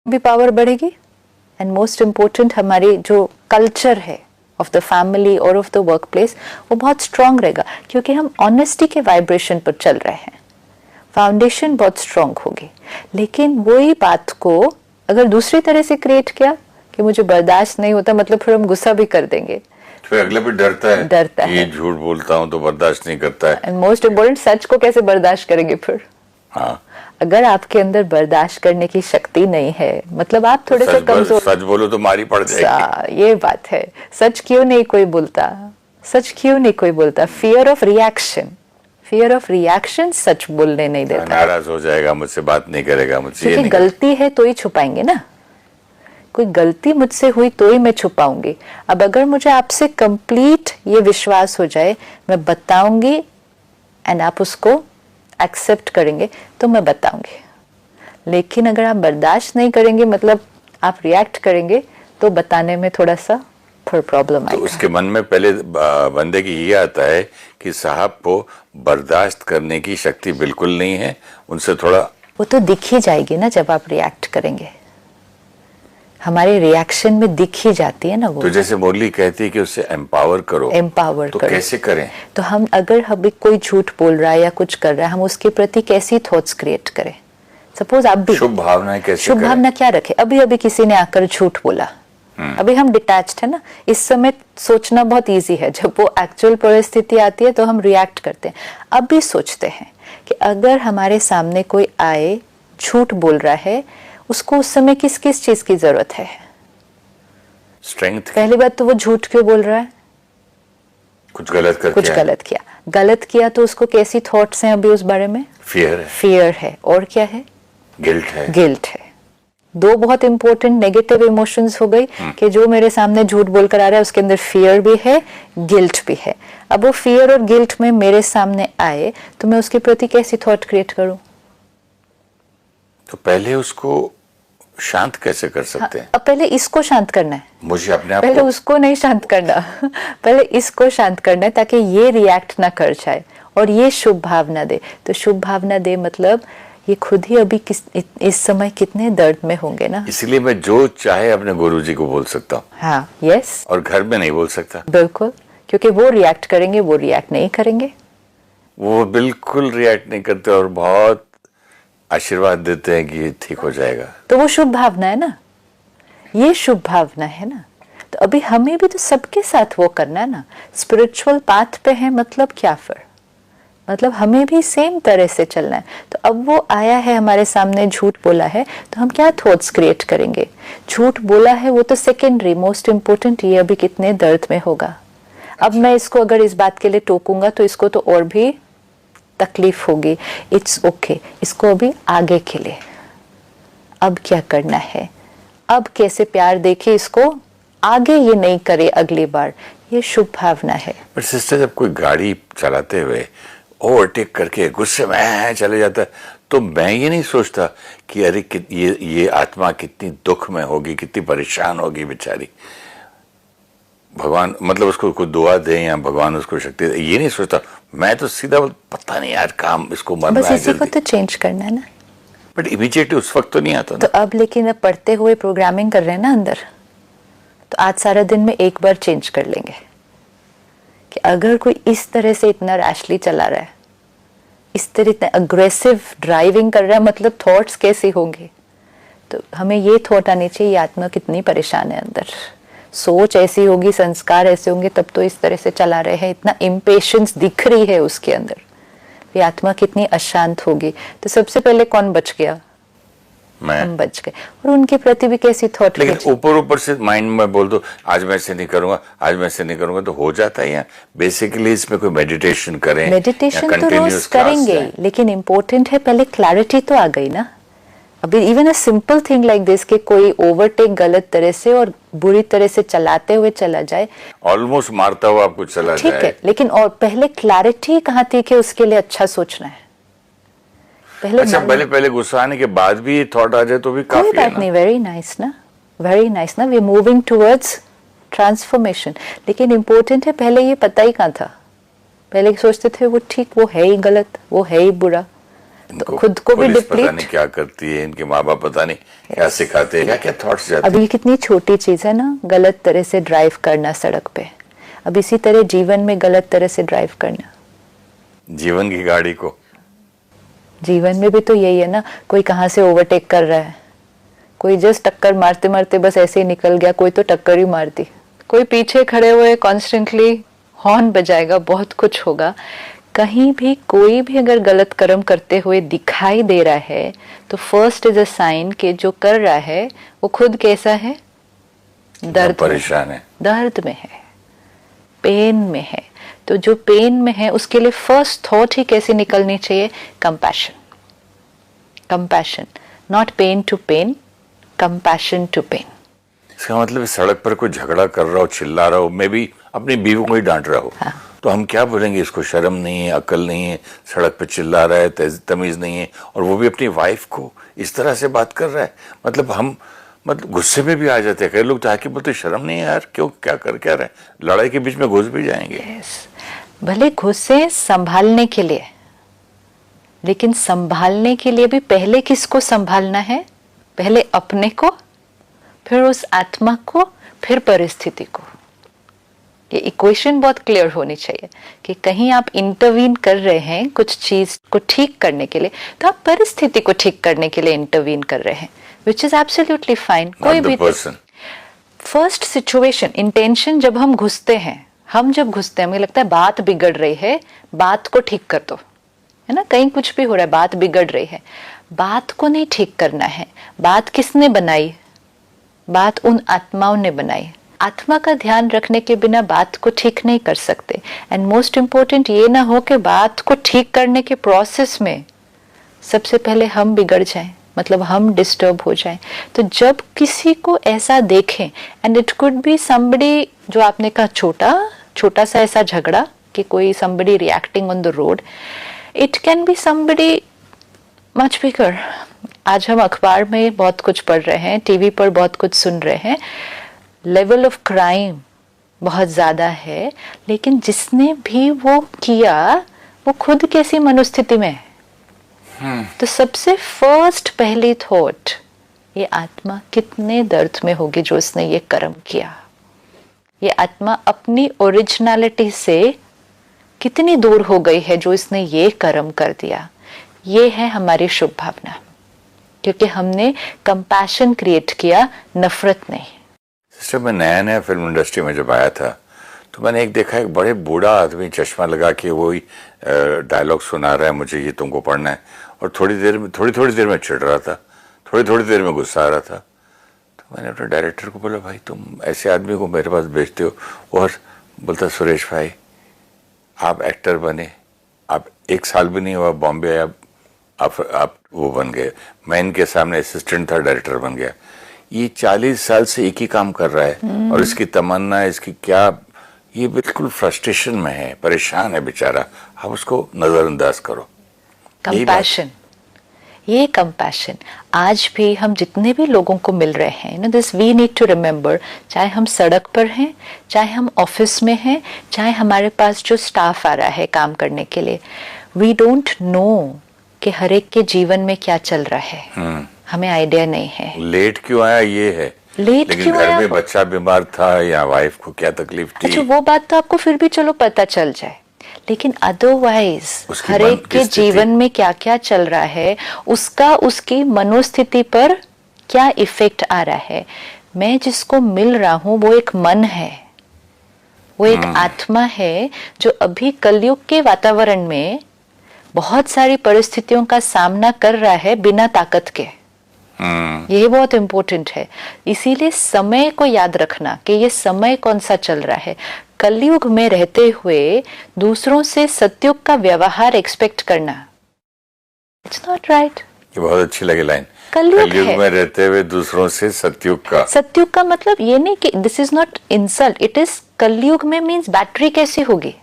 भी पावर बढ़ेगी and most important हमारी जो कल्चर है ऑफ द फैमिली और ऑफ द वर्क प्लेस वो बहुत स्ट्रांग रहेगा, क्योंकि हम ऑनेस्टी के वाइब्रेशन पर चल रहे हैं, फाउंडेशन बहुत स्ट्रांग होगी। लेकिन वही बात को अगर दूसरी तरह से क्रिएट किया कि मुझे बर्दाश्त नहीं होता, मतलब फिर हम गुस्सा भी कर देंगे, फिर अगले भी डरता है। ये झूठ बोलता हूँ तो बर्दाश्त नहीं करता है। एंड मोस्ट इम्पोर्टेंट, सच को कैसे बर्दाश्त करेंगे फिर? हाँ, अगर आपके अंदर बर्दाश्त करने की शक्ति नहीं है, मतलब आप थोड़े से कमजोर। सच बोलो तो मारी पड़ जाएगी। ये बात है। सच क्यों नहीं कोई बोलता? सच क्यों नहीं कोई बोलता? Fear of reaction, fear of reaction सच बोलने नहीं देता। नाराज हो जाएगा, मुझसे बात नहीं करेगा, मुझसे क्योंकि गलती है तो ही छुपाएंगे ना, कोई गलती मुझसे हुई तो ही मैं छुपाऊंगी। अब अगर मुझे आपसे कंप्लीट ये विश्वास हो जाए, मैं बताऊंगी एंड आप उसको एक्सेप्ट करेंगे तो मैं बताऊंगी। लेकिन अगर आप बर्दाश्त नहीं करेंगे, मतलब आप रिएक्ट करेंगे, तो बताने में थोड़ा सा फिर प्रॉब्लम आएगा। तो उसके मन में पहले बंदे की ये आता है कि साहब को बर्दाश्त करने की शक्ति बिल्कुल नहीं है, उनसे थोड़ा। वो तो दिख ही जाएगी ना जब आप रिएक्ट करेंगे, हमारे रिएक्शन में दिख ही जाती है ना वो। तो जैसे मुरली कहती है कि उससे एम्पावर करो, तो कैसे करें? तो हम अगर अभी कोई झूठ बोल रहा है या कुछ कर रहा है, हम उसके प्रति कैसी थॉट्स क्रिएट करें? सपोज आप भी शुभ भावनाएं कैसे शुभ भावना क्या रखे? अभी अभी किसी ने आकर झूठ बोला, अभी हम डिटैच्ड है ना, इस समय सोचना बहुत इजी है, जब वो एक्चुअल परिस्थिति आती है तो हम रिएक्ट करते हैं। अभी सोचते हैं कि अगर हमारे सामने कोई आए झूठ बोल रहा है, उसको उस समय किस किस चीज की जरूरत है? स्ट्रेंथ। पहली बात तो वो झूठ क्यों बोल रहा है? कुछ गलत किया तो उसको कैसी थॉट्स हैं अभी उस बारे में? फियर है। और क्या है? गिल्ट है। दो बहुत इंपॉर्टेंट नेगेटिव इमोशंस हो गई कि जो मेरे सामने झूठ बोलकर आ रहा है उसके अंदर फियर भी है, गिल्ट भी है। अब वो फियर और गिल्ट में मेरे सामने आए तो मैं उसके प्रति कैसी थॉट क्रिएट करूं? तो पहले उसको शांत कैसे कर सकते हैं? अब पहले इसको शांत करना है, मुझे अपने आप पहले उसको नहीं शांत करना पहले इसको शांत करना है, ताकि ये रिएक्ट ना कर जाए और ये शुभ भावना दे। तो शुभ भावना दे मतलब ये खुद ही अभी इस समय कितने दर्द में होंगे ना। इसलिए मैं जो चाहे अपने गुरुजी को बोल सकता हूँ। हाँ, यस। और घर में नहीं बोल सकता। बिल्कुल, क्योंकि वो रिएक्ट करेंगे, वो रिएक्ट नहीं करेंगे। वो बिल्कुल रिएक्ट नहीं करते और बहुत आशीर्वाद देते हैं कि ठीक हो जाएगा। तो वो शुभ भावना है ना, ये शुभ भावना है ना। तो अभी हमें भी तो सबके साथ वो करना है ना। स्पिरिचुअल पाथ पे है मतलब क्या? फिर मतलब हमें भी सेम तरह से चलना है। तो अब वो आया है हमारे सामने, झूठ बोला है, तो हम क्या थॉट्स क्रिएट करेंगे? झूठ बोला है वो तो सेकेंडरी, मोस्ट इम्पोर्टेंट ये अभी कितने दर्द में होगा। अब मैं इसको अगर इस बात के लिए टोकूंगा तो इसको तो और भी तकलीफ होगी। इट्स ओके, इसको अभी आगे के लिए अब क्या करना है, अब कैसे प्यार देखे इसको, आगे ये नहीं करे अगली बार। ये शुभ भावना है। पर सिस्टर, जब कोई गाड़ी चलाते हुए ओवरटेक करके गुस्से में चले जाता है, तो मैं ये नहीं सोचता कि अरे ये आत्मा कितनी दुख में होगी, कितनी परेशान होगी बेचारी, भगवान मतलब उसको कोई दुआ दे या भगवान उसको शक्ति दे, ये नहीं सोचता। मैं तो सीधा पता नहीं यार, काम इसको मरना है, बस इसी को तो चेंज करना है ना। बट इमीडिएटली उस वक्त तो नहीं आता ना। तो अब लेकिन अब पढ़ते हुए प्रोग्रामिंग कर रहे हैं ना अंदर, तो आज सारा दिन में एक बार चेंज कर लेंगे कि अगर कोई इस तरह से इतना रैशली चला रहा है, इस तरह इतना अग्रेसिव ड्राइविंग कर रहा है, मतलब थॉट्स कैसे होंगे? तो हमें ये थॉट आनी चाहिए, ये आत्मा कितनी परेशान है अंदर, सोच ऐसी होगी, संस्कार ऐसे होंगे, तब तो इस तरह से चला रहे हैं। इतना इम्पेशंस दिख रही है उसके अंदर, ये आत्मा कितनी अशांत होगी। तो सबसे पहले कौन बच गया? हम बच गए। और उनके प्रति भी कैसी थॉट? लेकिन ऊपर से माइंड में बोल दो आज मैं ऐसे नहीं करूंगा, आज मैं ऐसे नहीं करूंगा, तो हो जाता है। या बेसिकली इसमें कोई मेडिटेशन करें, मेडिटेशन तो रोज करेंगे, लेकिन इम्पोर्टेंट है पहले क्लैरिटी तो आ गई ना। अभी even a simple thing like this कि कोई ओवरटेक गलत तरह से और बुरी तरह से चलाते हुए चला जाए, ऑलमोस्ट मारता हुआ आपको चला जाए, ठीक है, लेकिन और पहले क्लैरिटी कहाँ थी कि उसके लिए अच्छा सोचना है। पहले गुस्सा आने के बाद भी थॉट आ जाए तो भी काफी है ना। वेरी नाइस ना, वेरी नाइस ना, we are moving towards transformation. लेकिन इम्पोर्टेंट है पहले ये पता ही कहाँ था, पहले सोचते थे वो ठीक, वो है ही गलत, वो है ही बुरा। इनको खुद को भी पुलिस पता डिप्लीट। नहीं क्या करती है, इनके माँ बाप पता नहीं क्या सिखाते हैं, क्या क्या थॉट्स जाते अब ये कितनी छोटी चीज है ना, गलत तरह से ड्राइव करना सड़क पे। अब इसी तरह जीवन में गलत तरह से ड्राइव करना, हैं जीवन की गाड़ी को। जीवन में भी तो यही है ना, कोई कहाँ से ओवरटेक कर रहा है, कोई जस्ट टक्कर मारते मारते बस ऐसे ही निकल गया, कोई तो टक्कर ही मार दी, कोई पीछे खड़े हुए कॉन्स्टेंटली हॉर्न बजाएगा, बहुत कुछ होगा। कहीं भी कोई भी अगर गलत कर्म करते हुए दिखाई दे रहा है तो फर्स्ट इज अ साइन कि जो कर रहा है वो खुद कैसा है, दर्द परेशान है, दर्द में है, पेन में है। तो जो पेन में है उसके लिए फर्स्ट थॉट ही कैसी निकलनी चाहिए, compassion. Compassion, not pain to pain, compassion to pain. इसका मतलब सड़क पर कोई झगड़ा कर रहा हो, चिल्ला रहा हो, मैं भी अपनी बीवी को ही डांट रहा हो, तो हम क्या बोलेंगे, इसको शर्म नहीं है, अकल नहीं है, सड़क पर चिल्ला रहा है, तमीज नहीं है, और वो भी अपनी वाइफ को इस तरह से बात कर रहा है। मतलब हम गुस्से में भी आ जाते हैं। कई लोग तो आके बोलते शर्म नहीं है यार, क्यों, क्या कर क्या रहे, लड़ाई के बीच में घुस भी जाएंगे। भले घुसे संभालने के लिए, लेकिन संभालने के लिए भी पहले किसको संभालना है, पहले अपने को, फिर उस आत्मा को, फिर परिस्थिति को। ये इक्वेशन बहुत क्लियर होनी चाहिए कि कहीं आप इंटरवीन कर रहे हैं कुछ चीज को ठीक करने के लिए, तो आप परिस्थिति को ठीक करने के लिए इंटरवीन कर रहे हैं, विच इज एब्सोल्युटली फाइन। कोई भी फर्स्ट सिचुएशन, इंटेंशन, जब हम घुसते हैं, हमें लगता है बात बिगड़ रही है, बात को ठीक कर दो, है ना, कहीं कुछ भी हो रहा है, बात बिगड़ रही है, बात को नहीं ठीक करना है। बात किसने बनाई, बात उन आत्माओं ने बनाई। आत्मा का ध्यान रखने के बिना बात को ठीक नहीं कर सकते। एंड मोस्ट इम्पोर्टेंट ये ना हो कि बात को ठीक करने के प्रोसेस में सबसे पहले हम बिगड़ जाएं, मतलब हम डिस्टर्ब हो जाएं। तो जब किसी को ऐसा देखें, and it could be somebody, जो आपने कहा छोटा सा ऐसा झगड़ा कि कोई somebody reacting on the road, it can be somebody much bigger। आज हम अखबार में बहुत कुछ पढ़ रहे हैं, टीवी पर बहुत कुछ सुन रहे हैं, लेवल ऑफ क्राइम बहुत ज्यादा है, लेकिन जिसने भी वो किया वो खुद कैसी मनोस्थिति में है। तो सबसे फर्स्ट पहली थॉट, ये आत्मा कितने दर्द में होगी जो उसने ये कर्म किया, ये आत्मा अपनी ओरिजिनलिटी से कितनी दूर हो गई है जो इसने ये कर्म कर दिया। ये है हमारी शुभ भावना, क्योंकि हमने कंपैशन क्रिएट किया, नफरत नहीं। सिस्टर, मैं नया नया फिल्म इंडस्ट्री में जब आया था तो मैंने एक देखा, एक बड़े बूढ़ा आदमी चश्मा लगा के वही डायलॉग सुना रहा है, मुझे ये तुमको पढ़ना है, और थोड़ी थोड़ी देर में चिढ़ रहा था, थोड़ी देर में गुस्सा आ रहा था। तो मैंने अपने डायरेक्टर को बोला, भाई तुम ऐसे आदमी को मेरे पास भेजते हो? और बोलता, सुरेश भाई आप एक्टर बने, आप 1 साल भी नहीं हुआ बॉम्बे आया, आप वो बन गए, मैं इनके सामने असिस्टेंट था, डायरेक्टर बन गया। ये 40 साल से एक ही काम कर रहा है, और इसकी तमन्ना, इसकी क्या, ये बिल्कुल फ्रस्ट्रेशन में है, परेशान है बेचारा, आप उसको नजरअंदाज करो। कंपैशन, ये कंपैशन आज भी हम जितने भी लोगों को मिल रहे हैं, this we need to remember, चाहे हम सड़क पर हैं, चाहे हम ऑफिस में हैं, चाहे हमारे पास जो स्टाफ आ रहा है काम करने के लिए, वी डोंट नो कि हर एक के जीवन में क्या चल रहा है, हमें आइडिया नहीं है। लेट क्यों आया ये है, लेकिन घर में बच्चा बीमार था या वाइफ को क्या तकलीफ थी, अच्छा वो बात तो आपको फिर भी चलो पता चल जाए, लेकिन अदरवाइज हर एक के जीवन में क्या क्या चल रहा है, उसका उसकी मनोस्थिति पर क्या इफेक्ट आ रहा है। मैं जिसको मिल रहा हूं वो एक मन है, वो एक आत्मा है जो अभी कलयुग के वातावरण में बहुत सारी परिस्थितियों का सामना कर रहा है बिना ताकत के। ये बहुत इंपॉर्टेंट है। इसीलिए समय को याद रखना कि ये समय कौन सा चल रहा है। कलयुग में रहते हुए दूसरों से सतयुग का व्यवहार एक्सपेक्ट करना, इट्स नॉट राइट। ये बहुत अच्छी लगी लाइन, कलयुग में रहते हुए दूसरों से सतयुग का मतलब ये नहीं कि this is not insult, it is कलयुग में मीन्स बैटरी कैसी होगी,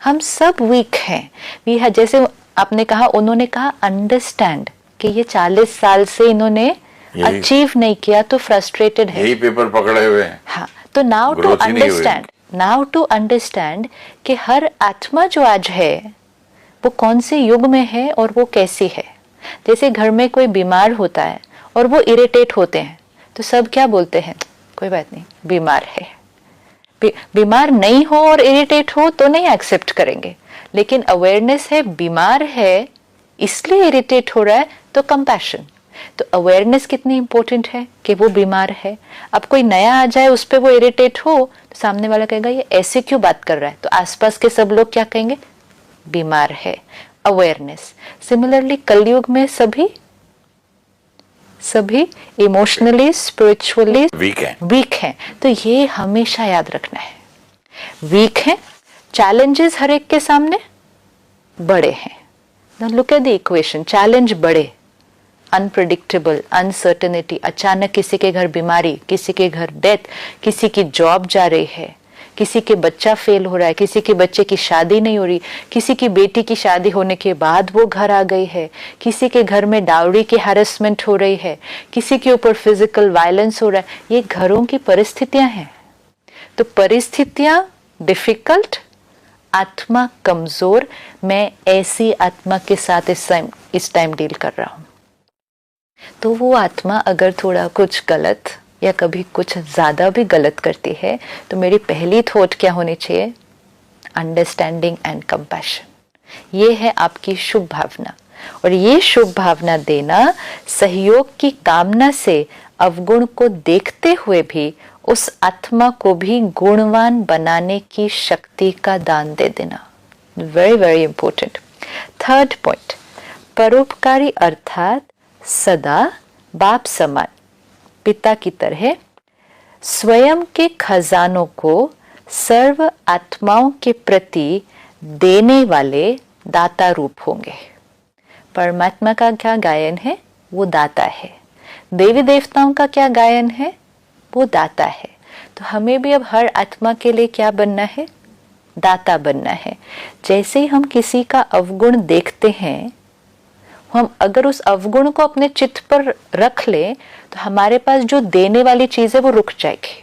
हम सब वीक हैं। वी है, जैसे आपने कहा, उन्होंने कहा अंडरस्टैंड कि ये 40 साल से इन्होंने अचीव नहीं किया तो फ्रस्ट्रेटेड है, यही पेपर पकड़े हुए हैं। हाँ, तो नाउ टू अंडरस्टैंड कि हर आत्मा जो आज है वो कौन से युग में है और वो कैसी है। जैसे घर में कोई बीमार होता है और वो इरिटेट होते हैं तो सब क्या बोलते हैं, कोई बात नहीं, बीमार है। बीमार नहीं हो और इरिटेट हो तो नहीं एक्सेप्ट करेंगे, लेकिन अवेयरनेस है बीमार है इसलिए इरिटेट हो रहा है तो कंपैशन। तो अवेयरनेस कितनी इंपॉर्टेंट है कि वो बीमार है। अब कोई नया आ जाए उस पर वो इरिटेट हो तो सामने वाला कहेगा ये ऐसे क्यों बात कर रहा है, तो आसपास के सब लोग क्या कहेंगे, बीमार है। अवेयरनेस। सिमिलरली कलयुग में सभी इमोशनली स्पिरिचुअली वीक हैं, तो ये हमेशा याद रखना है, वीक हैं। चैलेंजेस हर एक के सामने बड़े हैं। Now look at the equation, challenge बड़े, अनप्रेडिक्टेबल, अनसर्टेनिटी, अचानक किसी के घर बीमारी, किसी के घर डेथ, किसी की जॉब जा रही है, किसी के बच्चा फेल हो रहा है, किसी के बच्चे की शादी नहीं हो रही, किसी की बेटी की शादी होने के बाद वो घर आ गई है, किसी के घर में डाउरी की हैरेसमेंट हो रही है, किसी के ऊपर फिजिकल वायलेंस हो रहा है। ये घरों की परिस्थितियां हैं। तो परिस्थितियां डिफिकल्ट, आत्मा कमजोर। मैं ऐसी आत्मा के साथ इस टाइम डील कर रहा हूं। तो वो आत्मा अगर थोड़ा कुछ गलत या कभी कुछ ज्यादा भी गलत करती है तो मेरी पहली थॉट क्या होनी चाहिए, अंडरस्टैंडिंग एंड कंपैशन। ये है आपकी शुभ भावना, और ये शुभ भावना देना सहयोग की कामना से अवगुण को देखते हुए भी उस आत्मा को भी गुणवान बनाने की शक्ति का दान दे देना। Very very important. Third point, परोपकारी अर्थात सदा बाप समान, पिता की तरह स्वयं के खजानों को सर्व आत्माओं के प्रति देने वाले दाता रूप होंगे। परमात्मा का क्या गायन है, वो दाता है। देवी देवताओं का क्या गायन है, वो दाता है। तो हमें भी अब हर आत्मा के लिए क्या बनना है, दाता बनना है। जैसे ही हम किसी का अवगुण देखते हैं, हम अगर उस अवगुण को अपने चित्त पर रख ले तो हमारे पास जो देने वाली चीज है वो रुक जाएगी।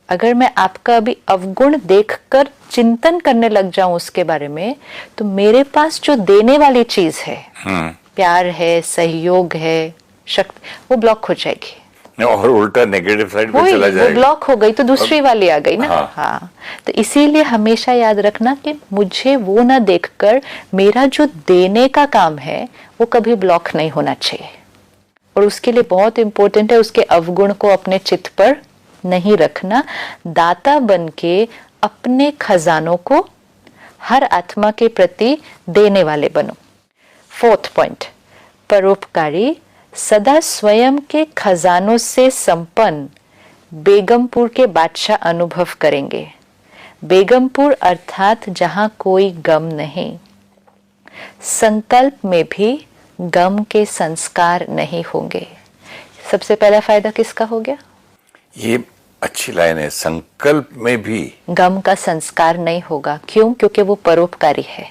अगर मैं आपका अभी अवगुण देखकर चिंतन करने लग जाऊं उसके बारे में, तो मेरे पास जो देने वाली चीज है, प्यार है, सहयोग है, शक्ति, वो ब्लॉक हो जाएगी और उल्टा नेगेटिव साइड पे चला जाएगा। वो ब्लॉक हो गई तो दूसरी वाली आ गई ना। हाँ। तो इसीलिए हमेशा याद रखना कि मुझे वो ना देखकर मेरा जो देने का काम है वो कभी ब्लॉक नहीं होना चाहिए। और उसके लिए बहुत इंपॉर्टेंट है उसके अवगुण को अपने चित्त पर नहीं रखना। दाता बन के अपने खजानों को हर आत्मा के प्रति देने वाले बनो। फोर्थ पॉइंट, परोपकारी सदा स्वयं के खजानों से संपन्न बेगमपुर के बादशाह अनुभव करेंगे। बेगमपुर अर्थात जहां कोई गम नहीं, संकल्प में भी गम के संस्कार नहीं होंगे। सबसे पहला फायदा किसका हो गया? ये अच्छी लाइन है, संकल्प में भी गम का संस्कार नहीं होगा। क्यों? क्योंकि वो परोपकारी है।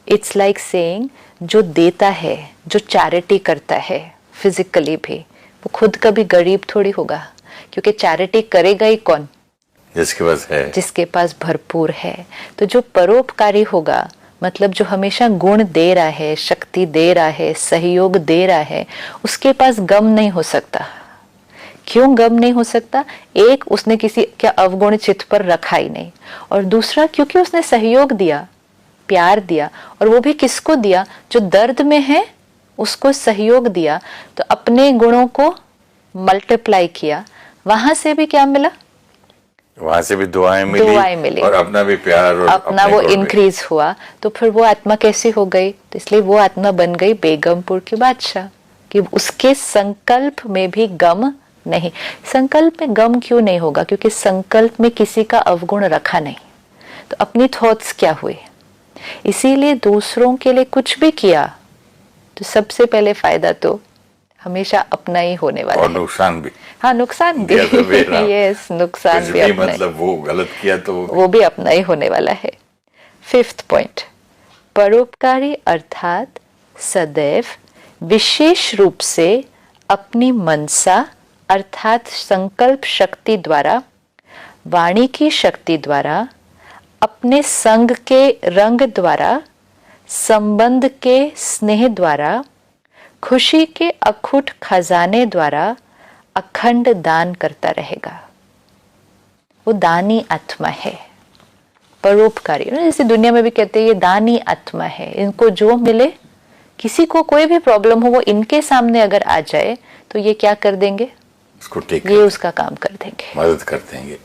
इट्स लाइक सेइंग, जो देता है, जो चैरिटी करता है फिजिकली भी, वो खुद कभी गरीब थोड़ी होगा, क्योंकि चैरिटी करेगा ही कौन? जिसके पास है, जिसके पास भरपूर है। तो जो परोपकारी होगा, मतलब जो हमेशा गुण दे रहा है, शक्ति दे रहा है, सहयोग दे रहा है, उसके पास गम नहीं हो सकता। क्यों गम नहीं हो सकता? एक, उसने किसी का अवगुण चित्त पर रखा ही नहीं, और दूसरा क्योंकि उसने सहयोग दिया, प्यार दिया, और वो भी किसको दिया? जो दर्द में है उसको सहयोग दिया, तो अपने गुणों को मल्टीप्लाई किया। वहां से भी क्या मिला? वहां से भी दुआएं मिली और अपना भी प्यार और अपना वो इंक्रीज हुआ। तो फिर वो आत्मा कैसी हो गई? तो इसलिए वो आत्मा बन गई बेगमपुर की बादशाह, कि उसके संकल्प में भी गम नहीं। संकल्प में गम क्यों नहीं होगा? क्योंकि संकल्प में किसी का अवगुण रखा नहीं। तो अपनी थॉट्स क्या हुए? इसीलिए दूसरों के लिए कुछ भी किया तो सबसे पहले फायदा तो हमेशा अपना ही होने वाला और है। नुकसान भी। हाँ, नुकसान भी। यस, नुकसान भी अपना, मतलब वो गलत किया तो वो भी अपना ही होने वाला है। फिफ्थ पॉइंट, परोपकारी अर्थात सदैव विशेष रूप से अपनी मनसा अर्थात संकल्प शक्ति द्वारा, वाणी की शक्ति द्वारा, अपने संग के रंग द्वारा संबंध के स्नेह द्वारा, खुशी के अखुट खजाने द्वारा अखंड दान करता रहेगा। वो दानी आत्मा है, परोपकारी। जैसे दुनिया में भी कहते हैं ये दानी आत्मा है, इनको जो मिले, किसी को कोई भी प्रॉब्लम हो वो इनके सामने अगर आ जाए तो ये क्या कर देंगे, उसको टेक ये उसका काम कर देंगे, मदद कर देंगे।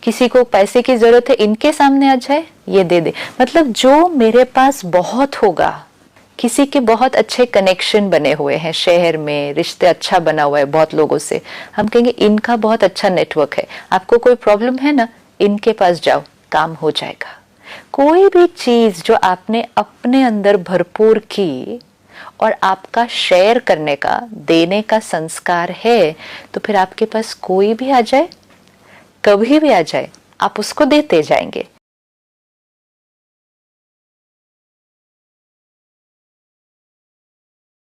किसी को पैसे की जरूरत है, इनके सामने आ जाए ये दे दे। मतलब जो मेरे पास बहुत होगा, किसी के बहुत अच्छे कनेक्शन बने हुए हैं शहर में, रिश्ते अच्छा बना हुआ है बहुत लोगों से, हम कहेंगे इनका बहुत अच्छा नेटवर्क है, आपको कोई प्रॉब्लम है ना, इनके पास जाओ, काम हो जाएगा। कोई भी चीज जो आपने अपने अंदर भरपूर की और आपका शेयर करने का, देने का संस्कार है, तो फिर आपके पास कोई भी आ जाए, कभी भी आ जाए, आप उसको देते जाएंगे।